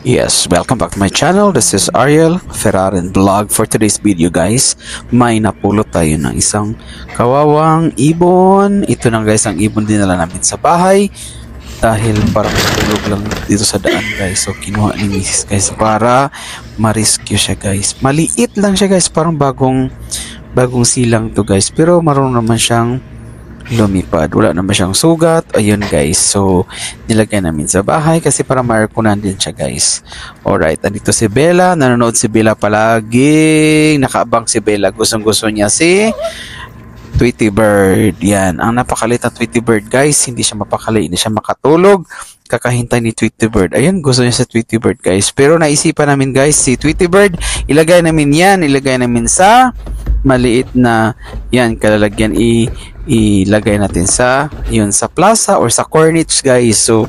Yes, welcome back to my channel. This is Ariel Ferrarin Vlog. For today's video guys, may napulot tayo ng isang kawawang ibon. Ito na guys, ang ibon dinala namin sa bahay dahil parang natulog lang dito sa daan guys. So kinuha ni Mrs. guys para ma-rescue siya guys. Maliit lang siya guys, parang bagong silang to guys, pero marunong naman siyang lumipad. Wala naman siyang sugat. Ayun guys. So, nilagay namin sa bahay kasi para ma-airconan din siya guys. Alright. Andito si Bella. Nanonood si Bella palagi. Nakaabang si Bella. Gustong-gusto niya si Tweety Bird. Yan. Ang napakalit na Tweety Bird guys. Hindi siya mapakali. Hindi siya makatulog. Kakahintay ni Tweety Bird. Ayun. Gusto niya si Tweety Bird guys. Pero naisipan namin guys, si Tweety Bird, ilagay namin yan. Ilagay namin sa maliit na yan. Kalalagyan ilagay natin sa plaza or sa Corniche guys. So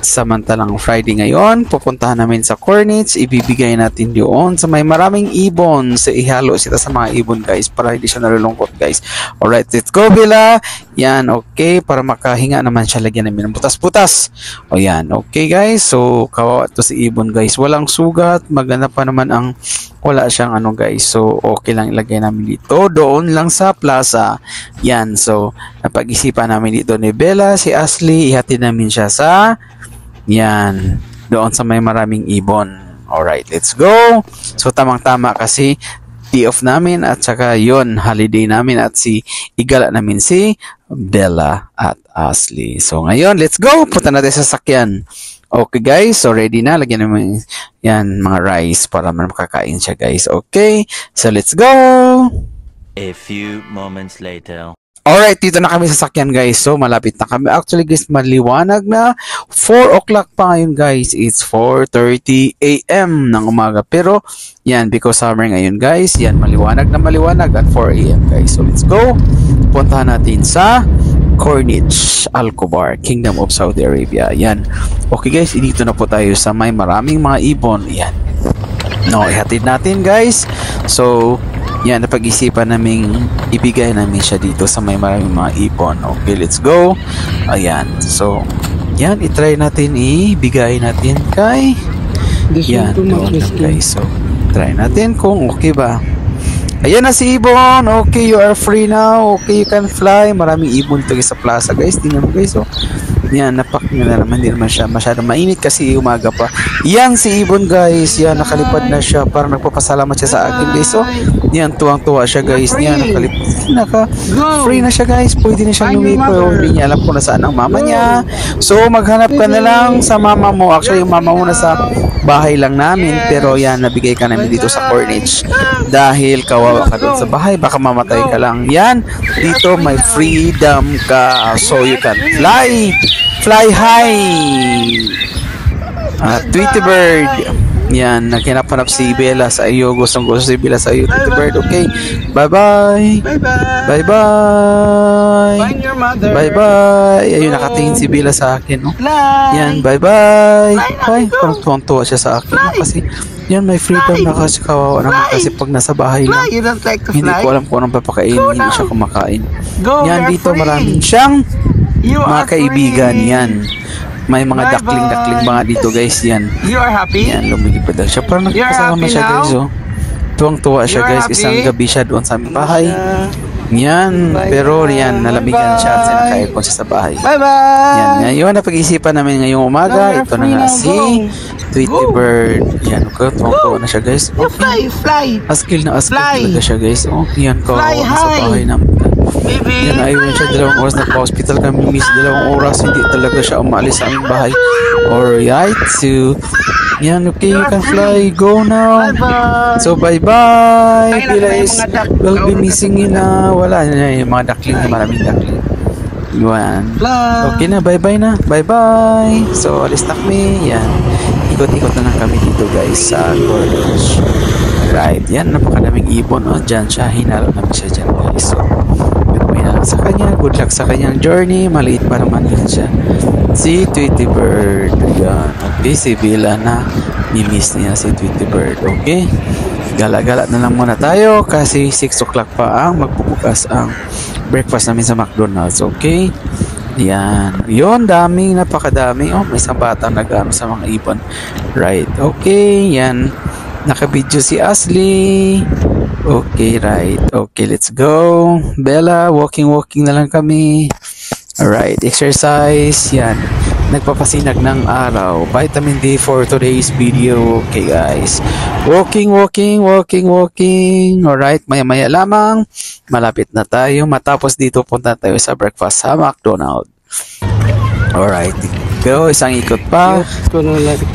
samantalang Friday ngayon, pupuntahan namin sa Corniche, ibibigay natin doon sa may maraming ibon. So ihalo sila sa mga ibon guys para hindi siya nalulungkot guys. Alright, let's go Bella. Yan, okay, para makahinga naman siya, lagyan namin ng butas-butas. O yan, okay guys. So kawawa to si ibon guys, walang sugat, maganda pa naman ang wala siyang ano guys. So okay lang ilagay namin dito, doon lang sa plaza. Yan, so napag-isipan namin dito ni Bella, si Ashley, ihatid namin siya sa yan, doon sa may maraming ibon. Alright, let's go. So tamang-tama kasi day off namin at saka yon holiday namin at igala namin si Bella at Ashley. So ngayon, let's go. Punta natin sa sakyan. Okay guys, so ready na. Lagyan naman yan mga rice para makakain siya guys. Okay, so let's go. A few moments later. Alright, dito na kami sa sakyan guys. So malapit na kami. Actually guys, maliwanag na. 4 o'clock pa ngayon guys. It's 4:30 AM ng umaga. Pero yan, because summer ngayon guys. Yan, maliwanag na maliwanag at 4 AM guys. So let's go. Puntahan natin sa Corniche, Al Khobar, Kingdom of Saudi Arabia. Yan. Okay guys, dito na po tayo sa may maraming mga ibon. Yan. No, ihatid natin guys. So yan, napag-isipan naming ibigay namin siya dito sa may maraming mga ibon. Okay, let's go. Ayan. So, yan, itry natin, ibigay natin kay yan, doon lang guys. So, try natin kung okay ba. Ayan na si ibon. Okay, you are free now. Okay, you can fly. Maraming ibon ito sa plaza guys. Tingnan mo guys. So, yan, napak na naman. Hindi naman siya masyadong mainit kasi umaga pa. Yan si ibon guys. Yan, nakalipad na siya. Parang nagpapasalamat siya sa akin guys. So, yan, tuwang-tuwa siya guys. Yan, free na siya guys. Pwede na siyang lumipad. Hindi niya alam kung nasaan ang mama niya. So, maghanap ka na lang sa mama mo. Actually, yung mama mo nasa bahay lang namin. Pero yan, nabigay ka namin dito sa Corniche. Dahil kawawa ka doon sa bahay. Baka mamatay ka lang. Yan, dito may freedom ka. So, you can fly. Fly high. Tweety Bird. Yan, naghinap-hanap si Bella sa iyo. Gustong-gusto si Bella sa iyo, Tweety Bird. Okay, bye-bye. Bye-bye. Find your mother. Bye-bye. Ayun, nakatingin si Bella sa akin. Oh. Yan, bye-bye. Bye. Parang tuwang-tuwa siya sa akin. Oh, kasi yan, may freedom na kasi kawawa naman kasi pag nasa bahay lang. You don't like to Hindi fly? ko alam kung anong papakain. Hindi siya kumakain. Go, Yan, you're dito free. maraming siyang You mga are kaibigan. free. Yan. May mga Bye-bye. dakling mga dito guys. Yan. You are happy? Yan, lumilipad lang siya. Parang You're nagpasama happy siya guys. now? Oh. Tuwang-tuwa siya You're guys. happy? Isang gabi siya doon sa aming bahay. Yan. Bye-bye. Pero yan, nalamigan siya at naka-aircon siya sa bahay. Bye-bye. Yan. Ngayon, napag-isipan namin ngayong umaga. You're Ito na free nga now. si Tweety Go. Bird. Yan. Okay, tuwang-tuwa na siya guys. You fly, fly. Askil na askil Fly. talaga siya guys. Oh, yan ko Fly sa high. bahay namin. Baby. Yan, ayun siya, 2 oras na pa-hospital kami, miss, 2 oras, hindi talaga siya umalis sa aming bahay. Alright, so, yan, okay, you can fly, go now. Bye-bye. So, bye-bye, Ay, Bella nakita is, yung mga duck. will be missing you na, wala na yung mga duckling, maraming duckling. Yan. Fly. Okay na, bye-bye na, bye-bye. So, alis na kami, yan. Ikot-ikot na lang kami dito guys sa Corniche. Right, yan, napakadaming ibon. Oh, dyan siya, hinalo namin siya dyan guys. So, may na sa kanya, good luck sa kanyang journey. Maliit pa naman yan siya. Si Tweety Bird, yan. Okay, si Bella na nimiss niya si Tweety Bird. Okay, gala-gala na lang muna tayo kasi 6 o'clock pa ang magbubukas ang breakfast namin sa McDonald's. Okay, yan, yun, daming, napakadami. Oh, may isang batang nag-ano sa mga ibon. Right, okay, yan, nakabidyo si Ashley. Okay, right, okay, let's go. Bella, walking na lang kami. Alright, exercise, yan, nagpapasinag ng araw, vitamin D for today's video. Okay guys, walking. Alright, maya lamang, malapit na tayo matapos dito, punta tayo sa breakfast sa McDonald's. Alright, go, isang ikot pa.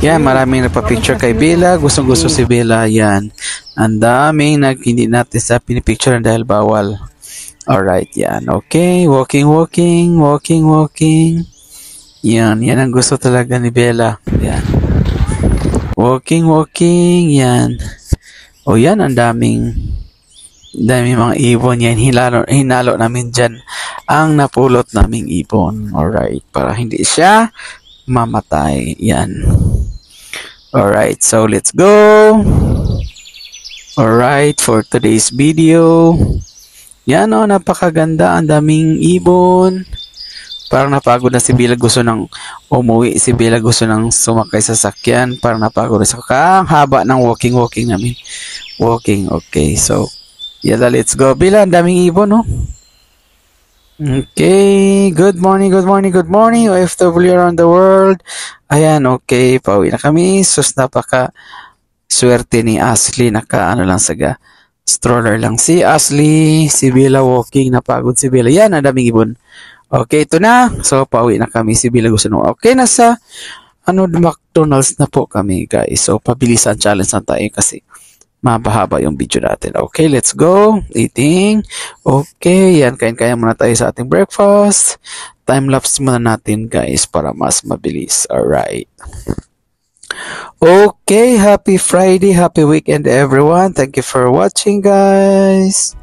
Yan, maraming nagpa-picture kay Bella. Gustong-gusto si Bella. Yan, ang daming hindi natin sa pinipicture dahil bawal. Alright, yan, okay, walking. Yan ang gusto talaga ni Bella. Yan, walking, yan. O yan, ang daming mga ibon yan. Hinalo namin dyan ang napulot naming ibon. Alright, para hindi siya mamatay. Yan. Alright, so let's go. Alright, for today's video. Yan o, napakaganda. Ang daming ibon. Parang napagod na si Bella. Gusto nang umuwi. Si Bella gusto nang sumakay sa sakyan. Parang napagod na. Ang haba ng walking namin. Walking, okay. So, yala, let's go. Bella, ang daming ibon, no? Okay, good morning OFW around the world. Ayan, okay, pauwi na kami. Sus, napaka swerte ni Ashley, naka-ano lang saga, stroller lang si Ashley. Si Bella walking, napagod si Bella. Yan, ang daming ibon. Okay, ito na. So, pauwi na kami. Si Bella gusto nung, okay, nasa McDonald's na po kami, guys. So, pabilisan challenge na tayo kasi mahaba yung video natin. Okay, let's go. Eating. Okay, yan. Kain-kaya muna tayo sa ating breakfast. Time-lapse muna natin, guys, para mas mabilis. Alright. Okay, happy Friday, happy weekend, everyone. Thank you for watching, guys.